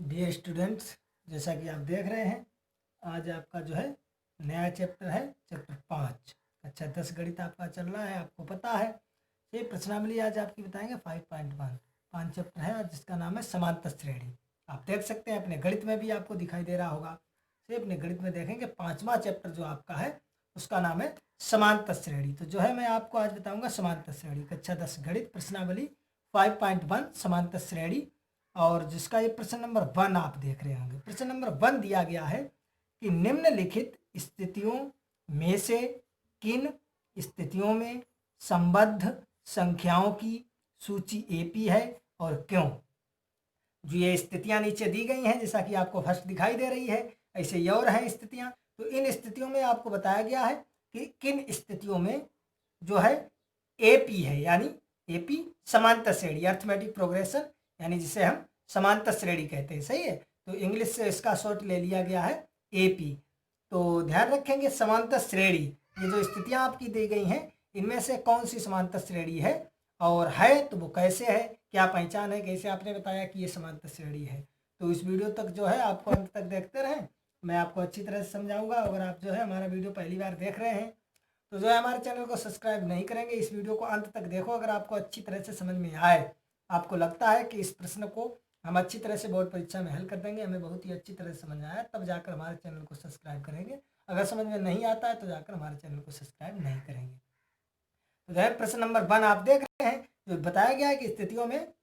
Dear students, जैसा कि आप देख रहे हैं, आज आपका जो है नया चैप्टर है, चैप्टर 5। अच्छा 10 गणित आपका चल रहा है, आपको पता है। ये प्रश्नावली आज आपकी बताएंगे 5.1। 5 चैप्टर है आज, जिसका नाम है समांतर श्रेणी। आप देख सकते हैं अपने गणित में भी आपको दिखाई दे रहा होगा। से अपने गणित में देखेंगे 5वां चैप्टर जो आपका है उसका नाम है समांतर श्रेणी। तो जो है मैं आपको आज बताऊंगा समांतर श्रेणी। कक्षा 10 गणित प्रश्नावली 5.1 समांतर श्रेणी। और जिसका ये प्रश्न नंबर 1 आप देख रहे होंगे। प्रश्न नंबर 1 दिया गया है कि निम्नलिखित स्थितियों में से किन स्थितियों में संबद्ध संख्याओं की सूची एपी है और क्यों। जो ये स्थितियां नीचे दी गई हैं, जैसा कि आपको फर्स्ट दिखाई दे रही है, ऐसे ये और हैं स्थितियां। तो इन स्थितियों में आपको बताया गया है कि किन स्थितियों में जो है एपी है, यानी एपी समांतर श्रेणी, अर्थमेटिक प्रोग्रेशन, यानी जिसे हम समांतर श्रेणी कहते हैं। सही है, तो इंग्लिश से इसका शॉर्ट ले लिया गया है एपी। तो ध्यान रखेंगे समांतर श्रेणी, ये जो स्थितियां आपकी दी गई हैं इनमें से कौन सी समांतर श्रेणी है, और है तो वो कैसे है, क्या पहचान है, कैसे आपने बताया कि ये समांतर श्रेणी है। तो इस वीडियो तक जो है आपको अंत तक देखते रहें, मैं आपको अच्छी तरह से समझाऊंगा। अगर आप जो है हमारा वीडियो पहली बार देख रहे हैं तो जो है हमारे चैनल को सब्सक्राइब नहीं करेंगे, इस वीडियो को अंत तक देखो। अगर आपको अच्छी तरह से समझ में आए, आपको लगता है कि इस प्रश्न को हम अच्छी तरह से बोर्ड परीक्षा में हल कर देंगे, हमें बहुत ही अच्छी तरह से समझ में आया, तब जाकर हमारे चैनल को सब्सक्राइब करेंगे। अगर समझ में नहीं आता है तो जाकर हमारे चैनल को सब्सक्राइब नहीं करेंगे। तो जो है प्रश्न नंबर 1 आप देख रहे हैं, जो बताया गया है कि स्थितियों में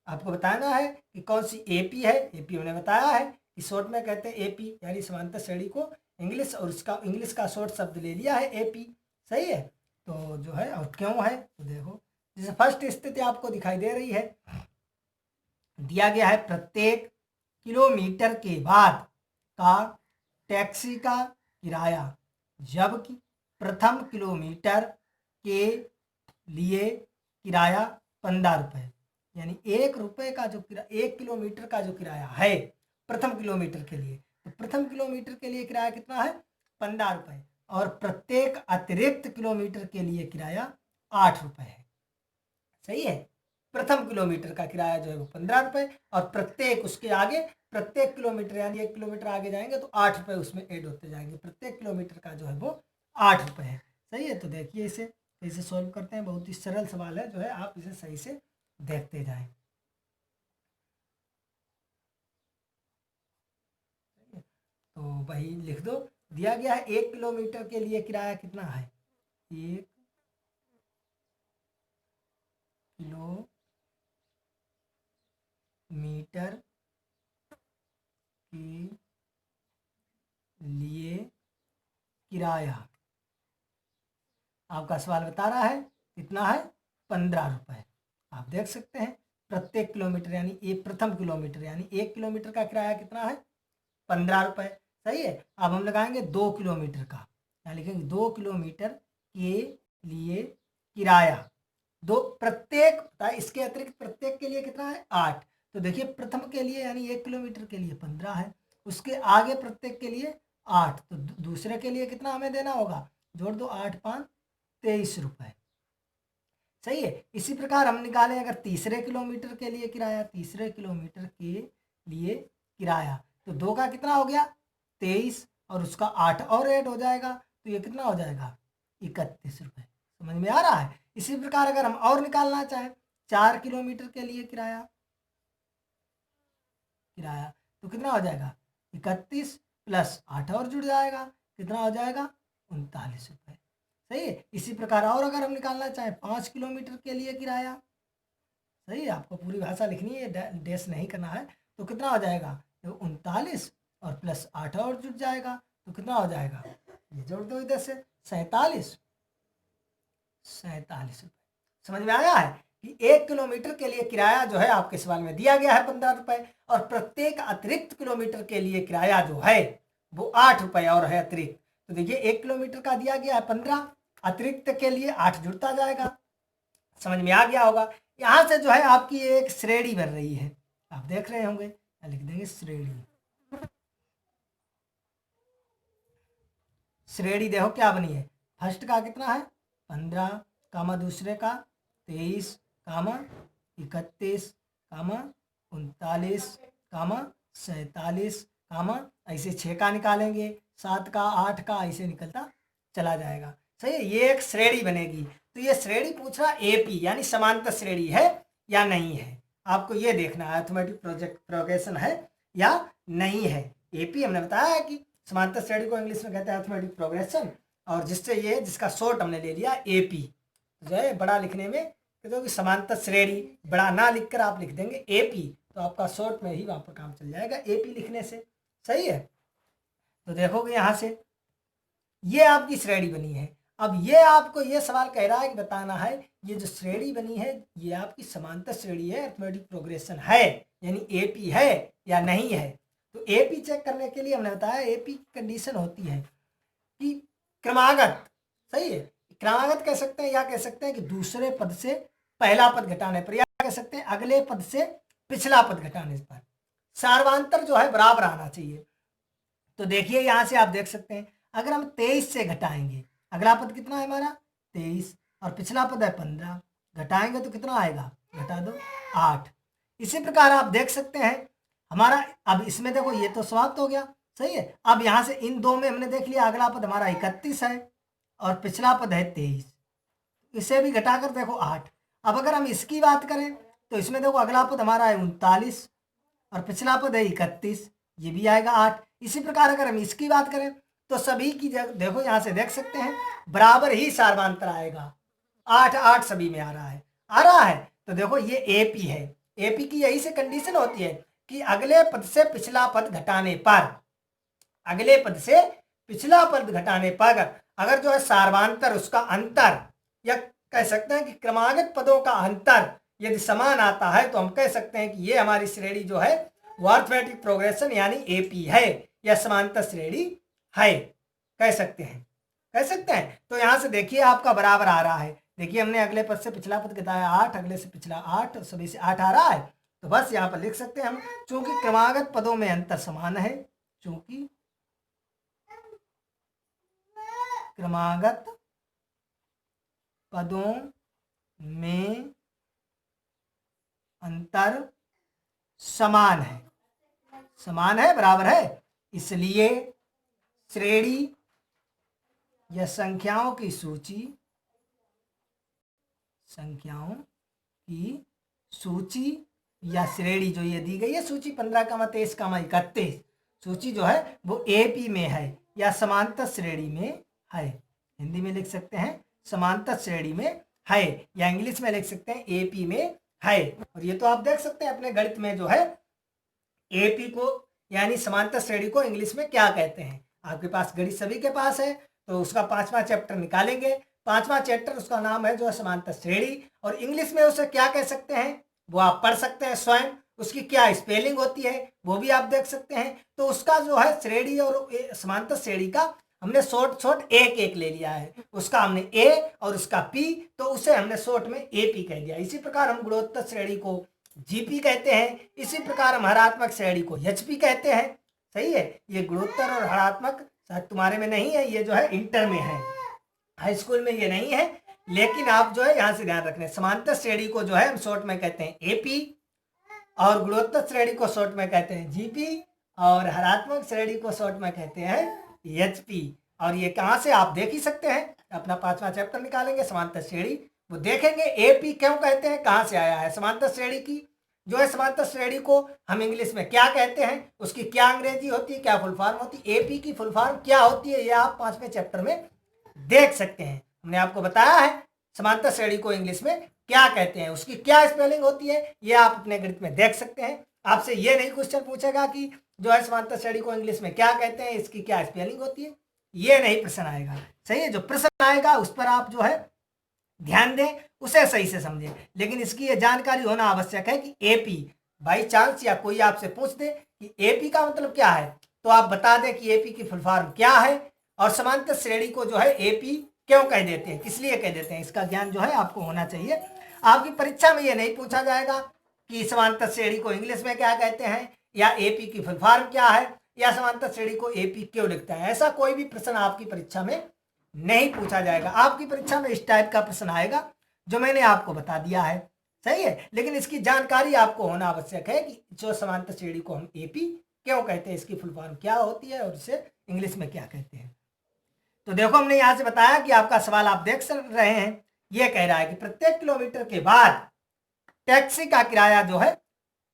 आपको बताना है कि कौन सी एपी है। एपी हमने बताया है कि शॉर्ट में कहते हैं एपी, यानी समांतर श्रेणी को इंग्लिश, और उसका इंग्लिश का शॉर्ट शब्द ले लिया है एपी। सही है, तो जो है और क्यों है तो देखो, जैसे फर्स्ट स्थिति आपको दिखाई दे रही है, दिया गया है प्रत्येक किलोमीटर के बाद का टैक्सी का किराया, जबकि प्रथम किलोमीटर के लिए किराया 15 रुपये, यानी 1 रुपये का जो 1 किलोमीटर का जो किराया है प्रथम किलोमीटर के लिए, तो प्रथम किलोमीटर के लिए किराया कितना है 15 रुपये, और प्रत्येक अतिरिक्त किलोमीटर के लिए किराया 8 रुपये है। सही है, प्रथम किलोमीटर का किराया जो है वो 15 रुपये, और प्रत्येक उसके आगे प्रत्येक किलोमीटर, यानी 1 किलोमीटर आगे जाएंगे तो 8 रुपये उसमें ऐड होते जाएंगे। प्रत्येक किलोमीटर का जो है वो 8 रुपये है। सही है, तो देखिए इसे कैसे सॉल्व करते हैं। बहुत ही सरल सवाल है, जो है आप इसे सही से देखते जाएं। तो वही लिख दो, दिया गया है 1 किलोमीटर के लिए किराया कितना है, 1 किलोमीटर के लिए किराया, आपका सवाल बता रहा है कितना है 15 रुपये। आप देख सकते हैं प्रत्येक किलोमीटर, यानी एक प्रथम किलोमीटर, यानी 1 किलोमीटर का किराया कितना है 15 रुपये। सही है, अब हम लगाएंगे 2 किलोमीटर का, यहाँ लिखेंगे 2 किलोमीटर के लिए किराया, दो प्रत्येक, इसके अतिरिक्त प्रत्येक के लिए कितना है 8। तो देखिए प्रथम के लिए यानी 1 किलोमीटर के लिए 15 है, उसके आगे प्रत्येक के लिए 8, तो दूसरे के लिए कितना हमें देना होगा, जोड़ दो 8 5 23 रुपये। सही है, इसी प्रकार हम निकालें अगर तीसरे किलोमीटर के लिए किराया, तीसरे किलोमीटर के लिए किराया, तो 2 का कितना हो गया 23, और उसका 8 और ऐड हो जाएगा, तो ये कितना हो जाएगा 31 रुपये। समझ में आ रहा है। इसी प्रकार अगर हम और निकालना चाहें 4 किलोमीटर के लिए किराया, तो कितना हो जाएगा 31 प्लस 8 और जुड़ जाएगा, कितना हो जाएगा 39 रुपये। सही है, इसी प्रकार और अगर हम निकालना चाहें 5 किलोमीटर के लिए किराया, सही है, आपको पूरी भाषा लिखनी है, डैश नहीं करना है, तो कितना हो जाएगा 39 और प्लस 8 और जुड़ जाएगा, तो कितना हो जाएगा, ये जोड़ दो इधर से 47 रुपये। समझ में आया है कि 1 किलोमीटर के लिए किराया जो है आपके सवाल में दिया गया है 15 रुपये, और प्रत्येक अतिरिक्त किलोमीटर के लिए किराया जो है वो 8 रुपये और है अतिरिक्त। तो देखिए 1 किलोमीटर का दिया गया है 15, अतिरिक्त के लिए 8 जुड़ता जाएगा। समझ में आ गया होगा। यहाँ से जो है आपकी एक श्रेणी बन रही है, आप देख रहे होंगे, लिख देंगे श्रेणी। श्रेणी देखो क्या बनी है, फर्स्ट का कितना है 15, कामा दूसरे का 23, कामा 31, कामा 39, कामा 47 कामा ऐसे 6 का निकालेंगे, 7 का, 8 का, ऐसे निकलता चला जाएगा। सही है, ये एक श्रेणी बनेगी। तो ये श्रेणी पूछ रहा एपी यानी समांतर श्रेणी है या नहीं है, आपको ये देखना है अरिथमेटिक प्रोग्रेशन है या नहीं है। एपी हमने बताया है कि समांतर श्रेणी को इंग्लिश में कहते हैं अरिथमेटिक प्रोग्रेशन, और जिससे ये जिसका शॉर्ट हमने ले लिया एपी। जो है बड़ा लिखने में कहते समांतर श्रेणी, बड़ा ना लिखकर आप लिख देंगे एपी, तो आपका शॉर्ट में ही वहां पर काम चल जाएगा एपी लिखने से। सही है, तो देखोगे यहाँ से ये आपकी श्रेणी बनी है। अब ये आपको ये सवाल कह रहा है कि बताना है ये जो श्रेणी बनी है ये आपकी समांतर श्रेणी है, अरिथमेटिक प्रोग्रेशन है, यानी एपी है या नहीं है। तो एपी चेक करने के लिए हमने बताया एपी की कंडीशन होती है कि क्रमागत, सही है, क्रमागत कह सकते हैं या कह सकते हैं कि दूसरे पद से पहला पद घटाने पर, या कह सकते हैं अगले पद से पिछला पद घटाने पर सार्वांतर जो है बराबर आना चाहिए। तो देखिए यहां से आप देख सकते हैं अगर हम 23 से घटाएंगे, अगला पद कितना है हमारा 23 और पिछला पद है 15, घटाएंगे तो कितना आएगा, घटा दो 8। इसी प्रकार आप देख सकते हैं हमारा, अब इसमें देखो ये तो समाप्त हो गया, सही है। अब यहां से इन दो में हमने देख लिया अगला पद हमारा 31 है और पिछला पद है 23, इसे भी घटाकर देखो 8। अब अगर हम इसकी बात करें तो इसमें देखो अगला पद हमारा है 39 और पिछला पद है 31, ये भी आएगा 8। इसी प्रकार अगर हम इसकी बात करें तो सभी की देखो यहां से देख सकते हैं बराबर ही सार्वांतर आएगा, 8 8 सभी में आ रहा है। तो देखो ये एपी है, एपी की यही से कंडीशन होती है कि अगले पद से पिछला पद घटाने पर, अगले पद से पिछला पद घटाने पर अगर जो है सार्वांतर उसका अंतर, या कह सकते हैं कि क्रमागत पदों का अंतर यदि समान आता है तो हम कह सकते हैं कि ये हमारी श्रेणी जो है वो अरिथमेटिक प्रोग्रेशन यानी एपी है या समांतर श्रेणी है, कह सकते हैं। तो यहां से देखिए आपका बराबर आ रहा है, देखिए हमने अगले पद से पिछला पद घटाया 8, अगले से पिछला 8, सभी से 8 आ रहा है। तो बस यहाँ पर लिख सकते हैं हम, चूंकि क्रमागत पदों में अंतर समान है, चूंकि क्रमागत पदों में अंतर समान है, बराबर है, इसलिए श्रेणी या संख्याओं की सूची या श्रेणी जो ये दी गई है सूची 15, 23, 31, सूची जो है वो एपी में है या समांतर श्रेणी में है। हिंदी में लिख सकते हैं समांतर श्रेणी में है, या इंग्लिश में लिख सकते हैं एपी में है। और ये तो आप देख सकते हैं अपने गणित में जो है एपी को यानी समांतर श्रेणी को इंग्लिश में क्या कहते हैं। आपके पास गणित सभी के पास है, तो उसका 5वां चैप्टर निकालेंगे, 5वां चैप्टर उसका नाम है जो है समांतर श्रेणी, और इंग्लिश में उसे क्या कह सकते हैं वो आप पढ़ सकते हैं स्वयं, उसकी क्या स्पेलिंग होती है वो भी आप देख सकते हैं। तो उसका जो है श्रेणी और समांतर श्रेणी का हमने शॉर्ट एक एक ले लिया है, उसका हमने ए और उसका पी, तो उसे हमने शॉर्ट में एपी कह दिया। इसी प्रकार हम गुणोत्तर श्रेणी को जीपी कहते हैं, इसी प्रकार हम हरात्मक श्रेणी को एचपी कहते हैं। सही है, ये गुणोत्तर और हरात्मक शायद तुम्हारे में नहीं है, ये जो है इंटर में है, हाई स्कूल में ये नहीं है, लेकिन आप जो है यहाँ से ध्यान रखना, समांतर श्रेणी को जो है हम शॉर्ट में कहते हैं एपी, और गुणोत्तर श्रेणी को शॉर्ट में कहते हैं जीपी, और हरात्मक श्रेणी को शॉर्ट में कहते हैं एचपी। और ये कहाँ से आप देख ही सकते हैं, अपना 5वां चैप्टर निकालेंगे समांतर श्रेणी, वो देखेंगे एपी क्यों कहते हैं, कहाँ से आया है। समांतर श्रेणी की जो है समांतर श्रेणी को हम इंग्लिश में क्या कहते हैं, उसकी क्या अंग्रेजी होती है, क्या फुल फॉर्म होती है, एपी की फुल फॉर्म क्या होती है, ये आप 5वें चैप्टर में देख सकते हैं। हमने आपको बताया है समांतर श्रेणी को इंग्लिश में क्या कहते हैं, उसकी क्या स्पेलिंग होती है, ये आप अपने गणित में देख सकते हैं। आपसे ये नहीं क्वेश्चन पूछेगा कि जो है समांतर श्रेणी को इंग्लिश में क्या कहते हैं, इसकी क्या स्पेलिंग होती है, ये नहीं प्रश्न आएगा। सही है, जो प्रश्न आएगा उस पर आप जो है ध्यान दें, उसे सही से समझें, लेकिन इसकी ये जानकारी होना आवश्यक है कि एपी, बाई चांस या कोई आपसे पूछ दे कि एपी का मतलब क्या है, तो आप बता दें कि एपी की फुल फॉर्म क्या है, और समांतर श्रेणी को जो है एपी क्यों कह देते हैं, किस लिए कह देते हैं, इसका ज्ञान जो है आपको होना चाहिए। आपकी परीक्षा में ये नहीं पूछा जाएगा कि समांतर श्रेणी को इंग्लिश में क्या कहते हैं, या एपी की फुल फॉर्म क्या है, या समांतर श्रेणी को एपी क्यों लिखता है, ऐसा कोई भी प्रश्न आपकी परीक्षा में नहीं पूछा जाएगा। आपकी परीक्षा में इस टाइप का प्रश्न आएगा जो मैंने आपको बता दिया है। सही है, लेकिन इसकी जानकारी आपको होना आवश्यक है कि जो समांतर श्रेणी को हम एपी क्यों कहते हैं, इसकी फुल फॉर्म क्या होती है और इसे इंग्लिश में क्या कहते हैं। तो देखो हमने यहां से बताया कि आपका सवाल आप देख रहे हैं, ये कह रहा है कि प्रत्येक किलोमीटर के बाद टैक्सी का किराया जो है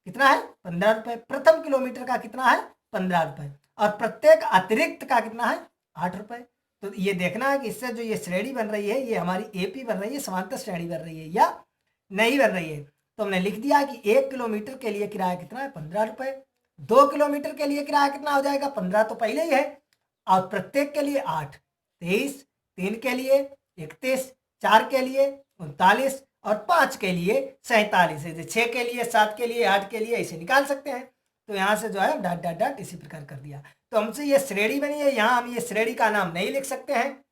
कितना है 15 रुपए, प्रथम किलोमीटर का कितना है 15 रुपए, और प्रत्येक अतिरिक्त का कितना है 8 रुपए। तो ये देखना है कि इससे जो ये श्रेणी बन रही है, ये हमारी एपी बन रही है, समांतर श्रेणी बन रही है या नहीं बन रही है। तो हमने लिख दिया कि 1 किलोमीटर के लिए किराया कितना है 15 रुपए, 2 किलोमीटर के लिए किराया कितना हो जाएगा 15 तो पहले ही है, और प्रत्येक के लिए 8, 23, 3 के लिए 31, 4 के लिए 39 और 5 के लिए 47 है। 6 के लिए, 7 के लिए, 8 के लिए ऐसे निकाल सकते हैं। तो यहाँ से जो है डॉट डॉट डॉट इसी प्रकार कर दिया। तो हमसे ये श्रेणी बनी है, यहाँ हम ये श्रेणी का नाम नहीं लिख सकते हैं।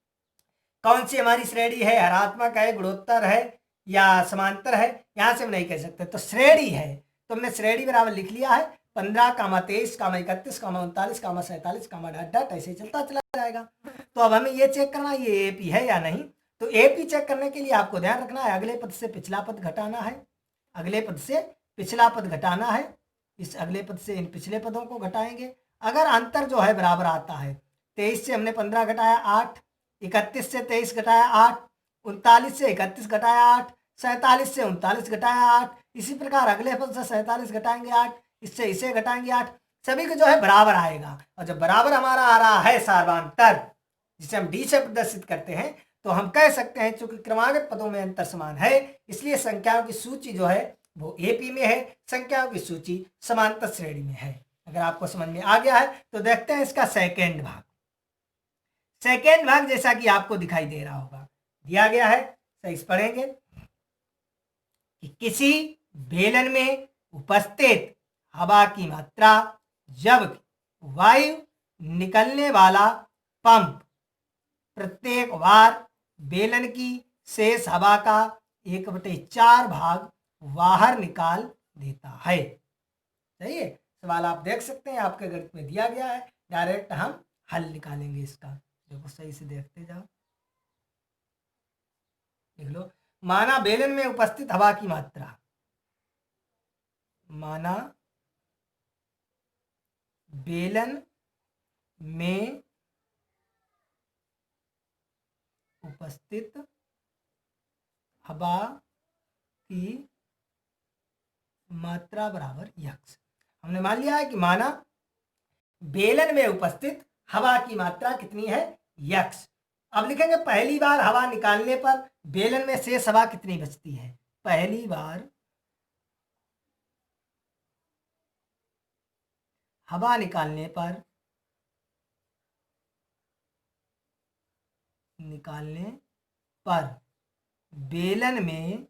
कौन सी हमारी श्रेणी है, हरात्मक है, गुणोत्तर है या समांतर है, यहाँ से हम नहीं कह सकते। तो श्रेणी है, तो हमने श्रेणी बराबर लिख लिया है 15, 23, 31, 39, 47, डॉट डॉट ऐसे चलता चला जाएगा। तो अब हमें ये चेक करना ये एपी है या नहीं। तो एपी चेक करने के लिए आपको ध्यान रखना है अगले पद से पिछला पद घटाना है, अगले पद से पिछला पद घटाना है, इस अगले पद से इन पिछले पदों को घटाएंगे। अगर अंतर जो है बराबर आता है, 23 से हमने 15 घटाया 8, 31 से 23 घटाया 8, 39 से 31 घटाया 8, 47 से 39 घटाया 8, इसी प्रकार अगले पद से 47 घटाएंगे 8, इससे इसे घटाएंगे 8, सभी को जो है बराबर आएगा। और जब बराबर हमारा आ रहा है सार्वांतर, जिसे हम डी से प्रदर्शित करते हैं, तो हम कह सकते हैं चूंकि क्रमागत पदों में अंतर समान है, इसलिए संख्याओं की सूची जो है वो एपी में है, संख्याओं की सूची समांतर श्रेणी में है। अगर आपको समझ में आ गया है तो देखते हैं इसका सेकेंड भाग। सेकेंड भाग जैसा कि आपको दिखाई दे रहा होगा, दिया गया है, सही पढ़ेंगे कि किसी बेलन में उपस्थित हवा की मात्रा जब वायु निकलने वाला पंप प्रत्येक बार बेलन की शेष हवा का 1/4 भाग बाहर निकाल देता है। सही है, सवाल आप देख सकते हैं आपके गणित में दिया गया है, डायरेक्ट हम हल निकालेंगे इसका। देखो सही से देखते जाओ, देख लो। माना बेलन में उपस्थित हवा की मात्रा, माना बेलन में उपस्थित हवा की मात्रा बराबर यक्स। हमने मान लिया है कि माना बेलन में उपस्थित हवा की मात्रा कितनी है यक्स। अब लिखेंगे पहली बार हवा निकालने पर बेलन में शेष हवा कितनी बचती है। पहली बार हवा निकालने पर बेलन में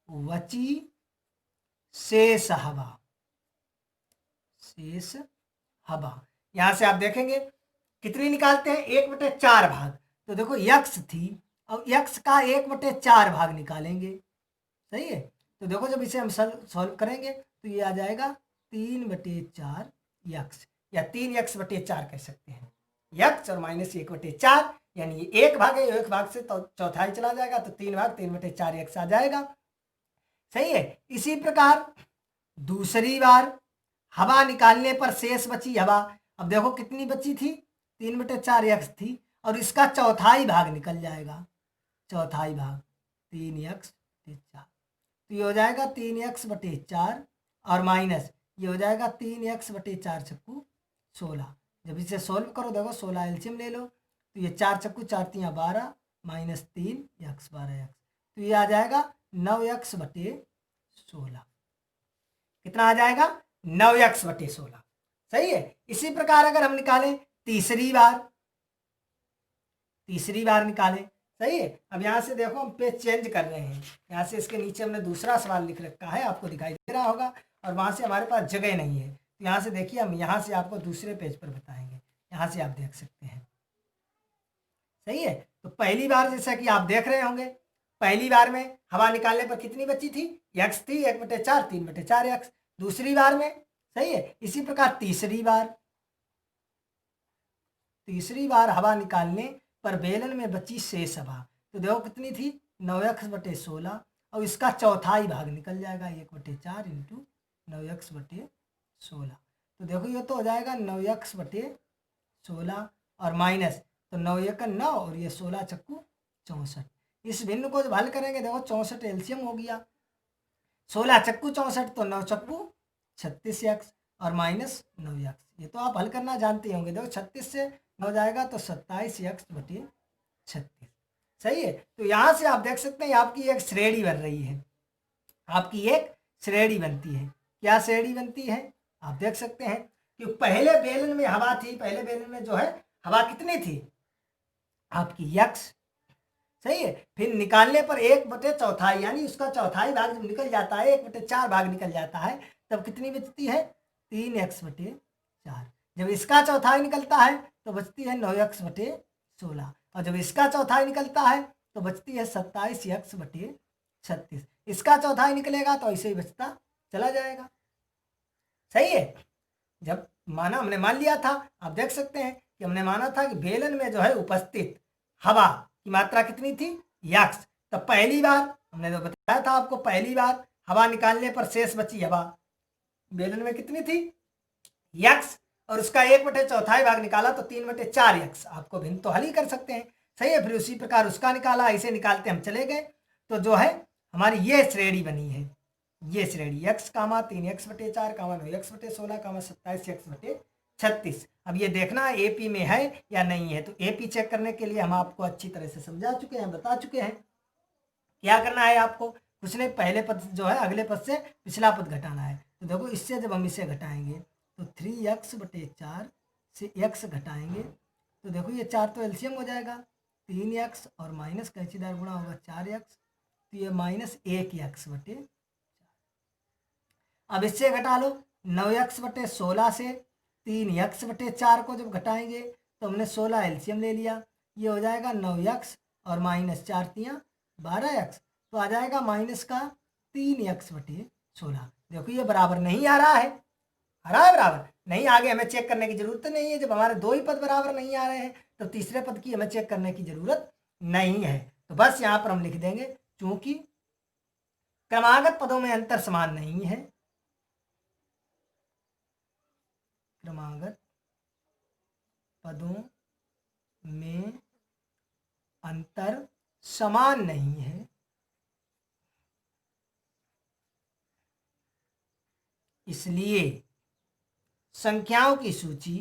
बची शेष हवा, यहां से आप देखेंगे कितनी निकालते हैं 1/4 भाग। तो देखो यक्स थी, अब यक्स का 1/4 भाग निकालेंगे। सही है, तो देखो जब इसे हम सॉल्व करेंगे तो ये आ जाएगा 3/4 यक्स, या 3x/4 कह सकते हैं। यक्स और माइनस 1/4, यानी ये 1 भाग है, 1 भाग से तो चौथाई चला जाएगा, तो 3 भाग 3/4 यक्स आ जाएगा। सही है, इसी प्रकार दूसरी बार हवा निकालने पर शेष बची हवा, अब देखो कितनी बची थी 3/4 यक्स थी, और इसका चौथाई भाग निकल जाएगा, चौथाई भाग 3x/4, तो ये हो जाएगा 3x/4 और माइनस ये हो जाएगा 3x/4 छक्कू 16। जब इसे सोल्व करो देखो 16 एलसीएम ले लो, तो ये 4 छक्कू 4 तियां 12 माइनस 3x 12x, तो ये आ जाएगा 9x/16। कितना आ जाएगा 9x/16। सही है, इसी प्रकार अगर हम निकालें तीसरी बार निकालें। सही है, अब यहाँ से देखो हम पेज चेंज कर रहे हैं, यहाँ से इसके नीचे हमने दूसरा सवाल लिख रखा है, आपको दिखाई दे रहा होगा, और वहाँ से हमारे पास जगह नहीं है, तो यहाँ से देखिए हम यहाँ से आपको दूसरे पेज पर बताएंगे, यहाँ से आप देख सकते हैं। सही है, तो पहली बार जैसा कि आप देख रहे होंगे, पहली बार में हवा निकालने पर कितनी बची थी यक्स थी 1/4 3/4 यक्स। दूसरी बार में, सही है, इसी प्रकार तीसरी बार हवा निकालने पर बेलन में बची शेष हवा, तो देखो कितनी थी 9x/16 और इसका चौथाई भाग निकल जाएगा 1/4 इंटू 9x/16। तो देखो ये तो हो जाएगा 9x/16 और माइनस, तो 9×1 9 और ये 16 चक्कू 64। इस भिन्न को जब हल करेंगे देखो 64 एलसीएम हो गया, 16 चक्कू 64 तो 9 चक्कू 36x और माइनस 9x। ये तो आप हल करना जानते होंगे। देखो 36 से 9 जाएगा तो 27x/36। सही है। तो यहाँ से आप देख सकते हैं आपकी एक श्रेणी बन रही है, आपकी एक श्रेणी बनती है। क्या श्रेणी बनती है आप देख सकते हैं कि पहले बेलन में हवा थी, पहले बेलन में जो है हवा कितनी थी आपकी x। सही है। फिर निकालने पर 1/4 यानी उसका चौथाई भाग जब निकल जाता है, 1/4 भाग निकल जाता है, तब कितनी बचती है 3x/4। जब इसका चौथाई निकलता है तो बचती है 9x/16 और जब इसका चौथाई निकलता है तो बचती है 27x/36। इसका चौथाई निकलेगा तो ऐसे ही बचता चला जाएगा। सही है। जब हमने मान लिया था, आप देख सकते हैं कि हमने माना था कि बेलन में जो है उपस्थित हवा की मात्रा कितनी थी x। तो पहली बार हमने जो बताया था आपको, पहली बार हवा निकालने पर शेष बची हवा बेलन में कितनी थी x और उसका 1/4 भाग निकाला तो 3/4x। आपको भिन्न तो हल ही कर सकते हैं। सही है। फिर उसी प्रकार उसका निकाला, ऐसे निकालते हम चले गए। तो जो है हमारी ये श्रेणी बनी है, ये श्रेणी x, 3x/4, 9x/16, 27x/36। अब ये देखना एपी में है या नहीं है। तो एपी चेक करने के लिए हम आपको अच्छी तरह से समझा चुके हैं, बता चुके हैं। क्या करना है आपको, कुछ नहीं, पहले पद जो है अगले पद से पिछला पद घटाना है। तो देखो इससे जब हम इसे घटाएंगे तो 3x/4 से x घटाएंगे तो देखो ये 4 तो एलसीएम हो जाएगा, 3x और माइनस कैंचीदार गुणा होगा 4x, तो ये -1x/4। अब इससे घटा लो 9x/16 से 3x/4 को जब घटाएंगे तो हमने 16 एलसीएम ले लिया, ये हो जाएगा 9x और माइनस 4 तियाँ 12x, तो आ जाएगा माइनस का 3x/16। देखो ये बराबर नहीं आ रहा है, आ रहा है बराबर नहीं, आगे हमें चेक करने की जरूरत नहीं है। जब हमारे दो ही पद बराबर नहीं आ रहे हैं तो तीसरे पद की हमें चेक करने की जरूरत नहीं है। तो बस यहाँ पर हम लिख देंगे चूंकि क्रमागत पदों में अंतर समान नहीं है, क्रमागत पदों में अंतर समान नहीं है, इसलिए संख्याओं की सूची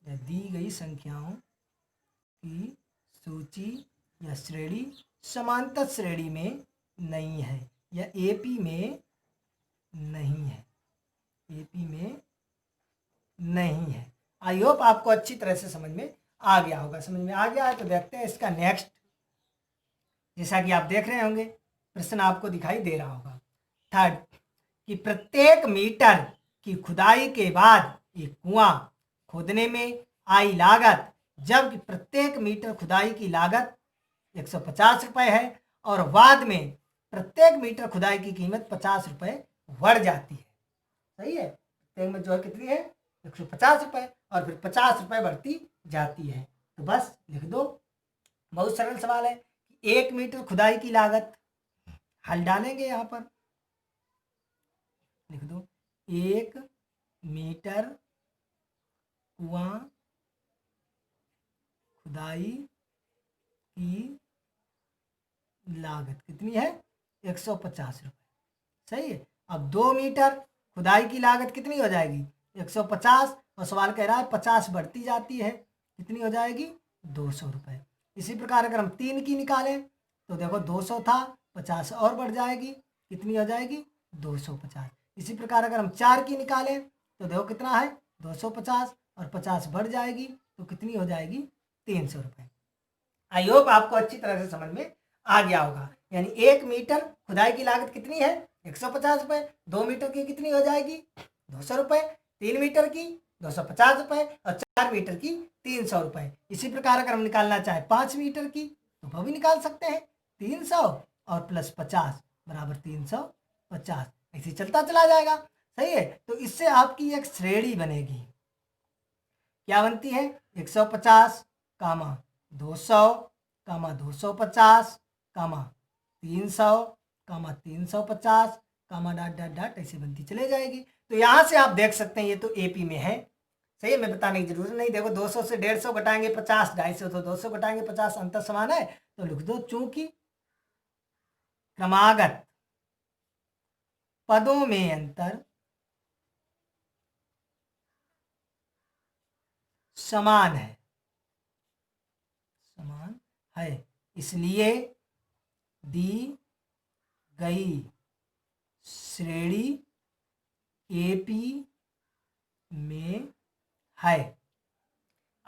या दी गई संख्याओं की सूची या श्रेणी समांतर श्रेणी में नहीं है या एपी में नहीं है, एपी में नहीं है। आई होप आपको अच्छी तरह से समझ में आ गया होगा। समझ में आ गया है तो देखते हैं इसका नेक्स्ट। जैसा कि आप देख रहे होंगे प्रश्न आपको दिखाई दे रहा होगा। थर्ड, कि प्रत्येक मीटर की खुदाई के बाद एक कुआं खोदने में आई लागत, जबकि प्रत्येक मीटर खुदाई की लागत 150 रुपये है और बाद में प्रत्येक मीटर खुदाई की कीमत 50 रुपये बढ़ जाती है। सही है। कीमत जो है कितनी है 150 रुपये और फिर 50 रुपये बढ़ती जाती है। तो बस लिख दो, बहुत सरल सवाल है कि 1 मीटर खुदाई की लागत, हल डालेंगे यहाँ पर, लिख दो 1 मीटर कुआं खुदाई की लागत कितनी है 150 रुपये। सही है। अब 2 मीटर खुदाई की लागत कितनी हो जाएगी 150 और सवाल कह रहा है 50 बढ़ती जाती है, कितनी हो जाएगी 200 रुपये। इसी प्रकार अगर हम 3 की निकालें तो देखो 200 था, 50 और बढ़ जाएगी, कितनी हो जाएगी 250। इसी प्रकार अगर हम 4 की निकालें तो देखो कितना है 250 और 50 बढ़ जाएगी तो कितनी हो जाएगी 300 रुपये। आई होप आपको अच्छी तरह से समझ में आ गया होगा। यानी 1 मीटर खुदाई की लागत कितनी है 150 रुपये, 2 मीटर की कितनी हो जाएगी 200 रुपये, 3 मीटर की 250 रुपये और 4 मीटर की 300 रुपये। इसी प्रकार अगर हम निकालना चाहें 5 मीटर की तो वो भी निकाल सकते हैं, 300 और प्लस 50 बराबर 350, ऐसे चलता चला जाएगा। सही है। तो इससे आपकी एक श्रेणी बनेगी, क्या बनती है 150, 200, कामा 250 कामा 300 कामा 350 कामा डॉट डॉट डॉट ऐसे बनती चले जाएगी। तो यहाँ से आप देख सकते हैं ये तो एपी में है। सही है, मैं बताने की जरूरत नहीं। देखो 200 से 150 घटाएंगे 50, 250 तो 200 घटाएंगे 50, अंतर समान है तो लिख दो। चूंकि क्रमागत पदों में अंतर समान है इसलिए दी गई श्रेणी एपी में है।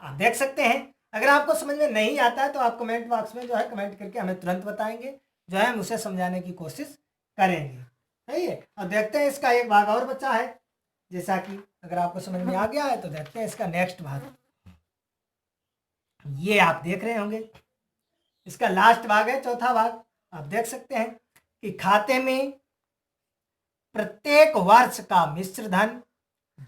आप देख सकते हैं। अगर आपको समझ में नहीं आता है तो आप कमेंट बॉक्स में जो है कमेंट करके हमें तुरंत बताएंगे, जो है हम उसे समझाने की कोशिश करेंगे। सही है। अब देखते हैं इसका एक भाग और बचा है, जैसा कि अगर आपको समझ में आ गया है तो देखते हैं इसका नेक्स्ट भाग। ये आप देख रहे होंगे, इसका लास्ट भाग है, चौथा भाग। आप देख सकते हैं कि खाते में प्रत्येक वर्ष का मिश्र धन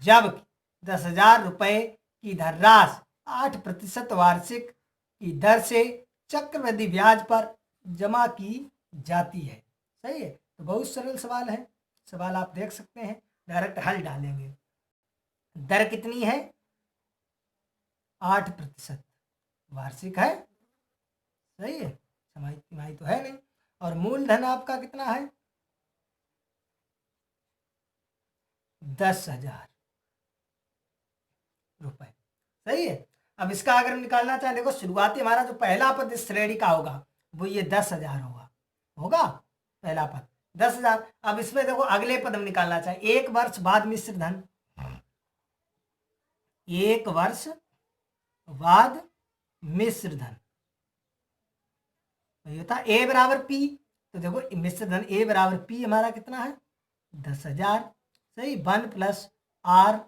जब 10,000 रुपए की धनराशि 8% वार्षिक की दर से चक्रवृद्धि ब्याज पर जमा की जाती है। सही है। तो बहुत सरल सवाल है। सवाल आप देख सकते हैं, डायरेक्ट हल डालेंगे। दर कितनी है? 8% वार्षिक है। सही है, छमाही तिमाही तो है नहीं। और मूलधन आपका कितना है? 10,000 रुपए। सही है। अब इसका अगर हम निकालना चाहें, देखो शुरुआती हमारा जो पहला पद इस श्रेणी का होगा वो ये 10,000 होगा पहला पद 10,000। अब इसमें देखो अगले पद हम निकालना चाहें, 1 वर्ष बाद मिश्र धन, 1 वर्ष बाद मिश्र धन तो ये होता ए बराबर पी। तो देखो मिश्र धन ए बराबर पी हमारा कितना है? 10,000। सही, 1 प्लस आर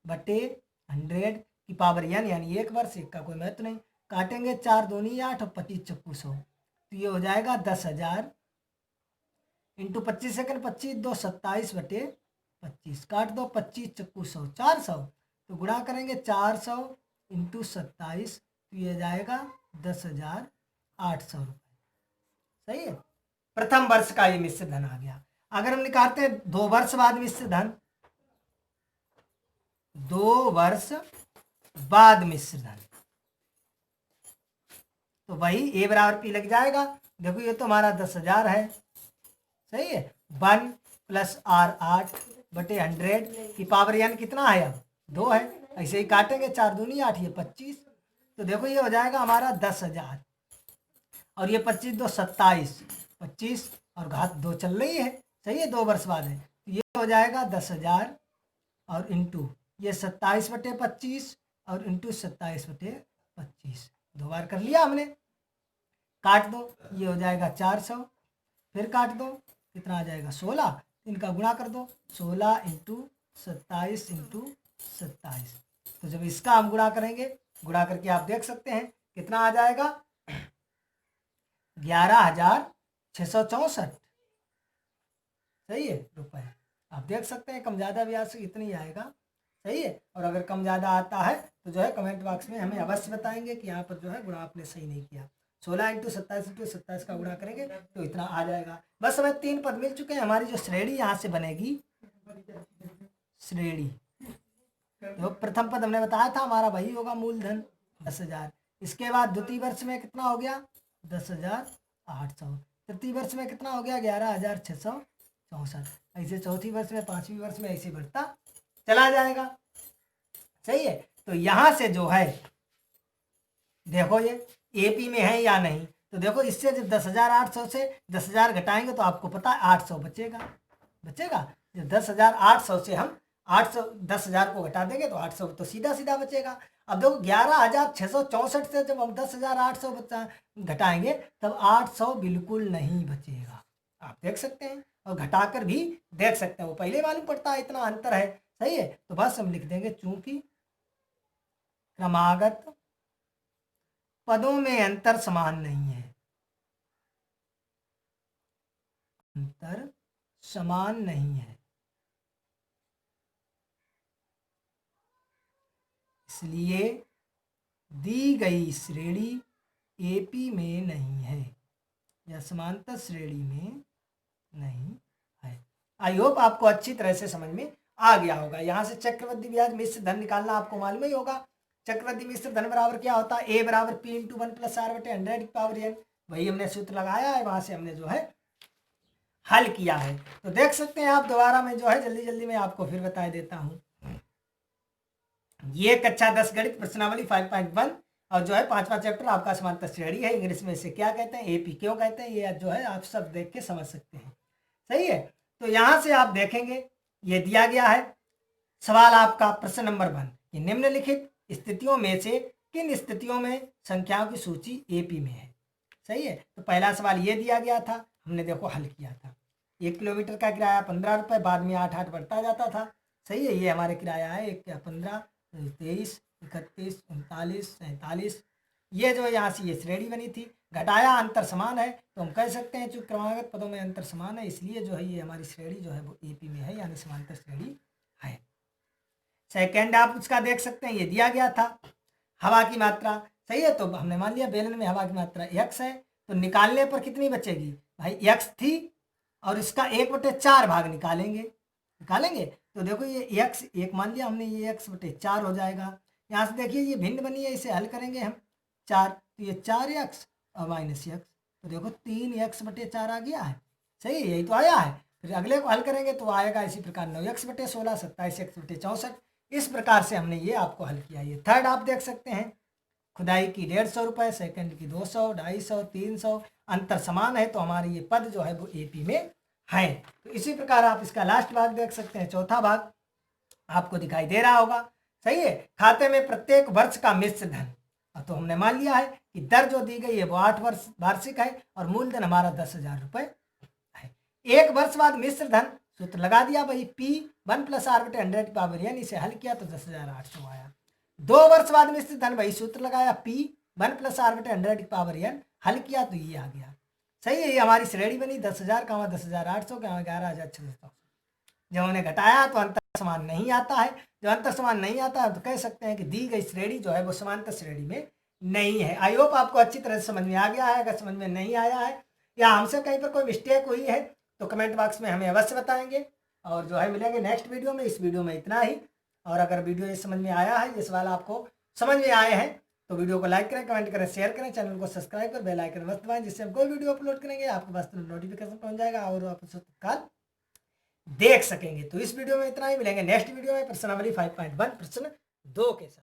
बटे 100 की पावर n, यानी 1 वर्ष। एक का कोई महत्व नहीं। काटेंगे 4 दूनी 8 और 25 चक्कू 100, तो ये हो जाएगा 10,000 इंटू 25 सेकंड 25 2 27 बटे 25, काट दो 25 चक्कू 100 400, तो गुणा करेंगे 400 इंटू 27, तो ये जाएगा 10,800 रुपये। सही है। प्रथम वर्ष का ये मिश्र धन आ गया। अगर हम निकालते हैं 2 वर्ष बाद मिश्र धन, 2 वर्ष बाद मिश्र धन, तो वही ए बराबर पी लग जाएगा। देखो ये तो हमारा 10,000 है। सही है। 1 प्लस आर 8 बटे 100 की पावर n कितना है? अब 2 है। ऐसे ही काटेंगे 4 दूनी 8, ये 25, तो देखो ये हो जाएगा हमारा 10,000 और ये 25 2 27, 25 और घात 2 चल रही है। सही है, 2 वर्ष बाद है, तो ये हो जाएगा 10,000 और इंटू ये 27 बटे 25 और इंटू 27 बटे 25, 2 बार कर लिया हमने। काट दो, ये हो जाएगा 400, फिर काट दो, कितना आ जाएगा? 16। इनका गुणा कर दो, 16 इंटू 27 इंटू 27। तो जब इसका हम गुणा करेंगे, गुणा करके आप देख सकते हैं कितना आ जाएगा? 11,664। सही है रुपए। आप देख सकते हैं कम ज़्यादा ब्याज से इतनी आएगा। सही है। और अगर कम ज़्यादा आता है तो जो है कमेंट बॉक्स में हमें अवश्य बताएंगे कि यहाँ पर जो है गुणा आपने सही नहीं किया। 16 इंटू 27 का गुणा करेंगे तो इतना आ जाएगा। बस हमें 3 पद मिल चुके हैं। हमारी जो श्रेणी यहाँ से बनेगी, श्रेणी तो प्रथम पद हमने बताया था हमारा वही होगा मूलधन 10,000। इसके बाद द्वितीय वर्ष में कितना हो गया? 10,800। तृतीय वर्ष में कितना हो गया? 11,664। ऐसे चौथी वर्ष में, पांचवी वर्ष में ऐसे बढ़ता चला जाएगा। सही है। तो यहां से जो है देखो ये एपी में है या नहीं, तो देखो इससे जब 10,800 से 10,000 घटाएंगे तो आपको पता है 800 बचेगा। जब 10,800 से हम 800 10,000 को घटा देंगे तो 800 तो सीधा सीधा बचेगा। अब देखो 11,664 से जब हम 10,800 घटाएंगे तब 800 बिल्कुल नहीं बचेगा। आप देख सकते हैं और घटाकर भी देख सकते हैं, वो पहले मालूम पड़ता है इतना अंतर है। सही है। तो बस हम लिख देंगे चूंकि क्रमागत पदों में अंतर समान नहीं है, अंतर समान नहीं है, इसलिए दी गई श्रेणी एपी में नहीं है या समांतर श्रेणी में नहीं है। आई होप आपको अच्छी तरह से समझ में आ गया होगा। यहाँ से चक्रवृद्धि ब्याज मिश्र धन निकालना आपको मालूम ही होगा। चक्रवृद्धि मिश्र धन बराबर क्या होता है, ए बराबर पी इंटू 1 + r/100 वही हमने सूत्र लगाया है, वहां से हमने जो है हल किया है। तो देख सकते हैं आप, दोबारा मैं जो है जल्दी जल्दी में आपको फिर बता देता हूँ। ये कक्षा 10 गणित प्रश्नावली 5.1 और जो है 5वां चैप्टर आपका समांतर श्रेणी है। इंग्लिश में इसे क्या कहते हैं, एपी क्यों कहते हैं, ये जो है आप सब देख के समझ सकते हैं। सही है। तो यहां से आप देखेंगे ये दिया गया है सवाल आपका प्रश्न नंबर 1 कि निम्नलिखित स्थितियों में से किन स्थितियों में संख्याओं की सूची एपी में है। सही है। तो पहला सवाल ये दिया गया था, हमने देखो हल किया था। 1 किलोमीटर का किराया 15 रुपये, बाद में 8 बढ़ता जाता था। सही है। ये हमारे किराया है 15, 23, 31, 39, 47। ये जो यहाँ से ये श्रेणी बनी थी, घटाया अंतर समान है तो हम कह सकते हैं चूंकि क्रमागत पदों में अंतर समान है, इसलिए जो है ये हमारी श्रेणी जो है वो एपी में है, यानी समांतर श्रेणी है। सेकेंड आप उसका देख सकते हैं, ये दिया गया था हवा की मात्रा। सही है। तो हमने मान लिया बेलन में हवा की मात्रा x है, तो निकालने पर कितनी बचेगी भाई, x थी और इसका 1/4 भाग निकालेंगे तो देखो ये x एक मान लिया हमने, ये x/4 हो जाएगा। यहाँ से देखिए ये भिन्न बनी है, इसे हल करेंगे हम 4, तो ये 4x और -x, तो देखो 3x/4 आ गया है। सही है, यही तो आया है। फिर अगले को हल करेंगे तो आएगा इसी प्रकार 9x/16, 27x/64। इस प्रकार से हमने ये आपको हल किया। ये थर्ड आप देख सकते हैं, खुदाई की 150 रुपये, सेकंड की 200, 250, 300, अंतर समान है तो हमारे ये पद जो है वो एपी में है। तो इसी प्रकार आप इसका लास्ट भाग देख सकते हैं, चौथा भाग आपको दिखाई दे रहा होगा। सही है। खाते में प्रत्येक वर्ष का मिश्र धन, तो हमने मान लिया है कि दर जो दी गई है वो 8 वर्ष वार्षिक है और मूलधन हमारा 10,000 रुपये है। 1 वर्ष बाद मिश्र धन सूत्र लगा दिया भाई, P 1 + r/100 इसे हल किया तो 10,800 आया। 2 वर्ष बाद मिश्र धन वही सूत्र लगाया, P 1 + r/100 हल किया तो ये आ गया। सही है। ये हमारी श्रेणी बनी 10,000 का 10,800 का 11,600। जब हमने घटाया तो अंतर समान नहीं आता है। जब अंतर समान नहीं आता है तो कह सकते हैं कि दी गई श्रेणी जो है वो समांतर श्रेणी में नहीं है। आई होप आपको अच्छी तरह से समझ में आ गया है। अगर समझ में नहीं आया है या हमसे कहीं पर कोई मिस्टेक हुई है तो कमेंट बॉक्स में हमें अवश्य बताएंगे और जो है मिलेंगे नेक्स्ट वीडियो में। इस वीडियो में इतना ही। और अगर वीडियो ये समझ में आया है, ये सवाल आपको समझ में आए हैं तो वीडियो को लाइक करें, कमेंट करें, शेयर करें, चैनल को सब्सक्राइब कर बेल आइकन मस्त दबाएं, जिससे हम कोई वीडियो अपलोड करेंगे आपके पास नोटिफिकेशन पहुंच जाएगा और आप उसे तत्काल देख सकेंगे। तो इस वीडियो में इतना ही। मिलेंगे नेक्स्ट वीडियो में प्रश्नावली 5.1 प्रश्न 2 के साथ।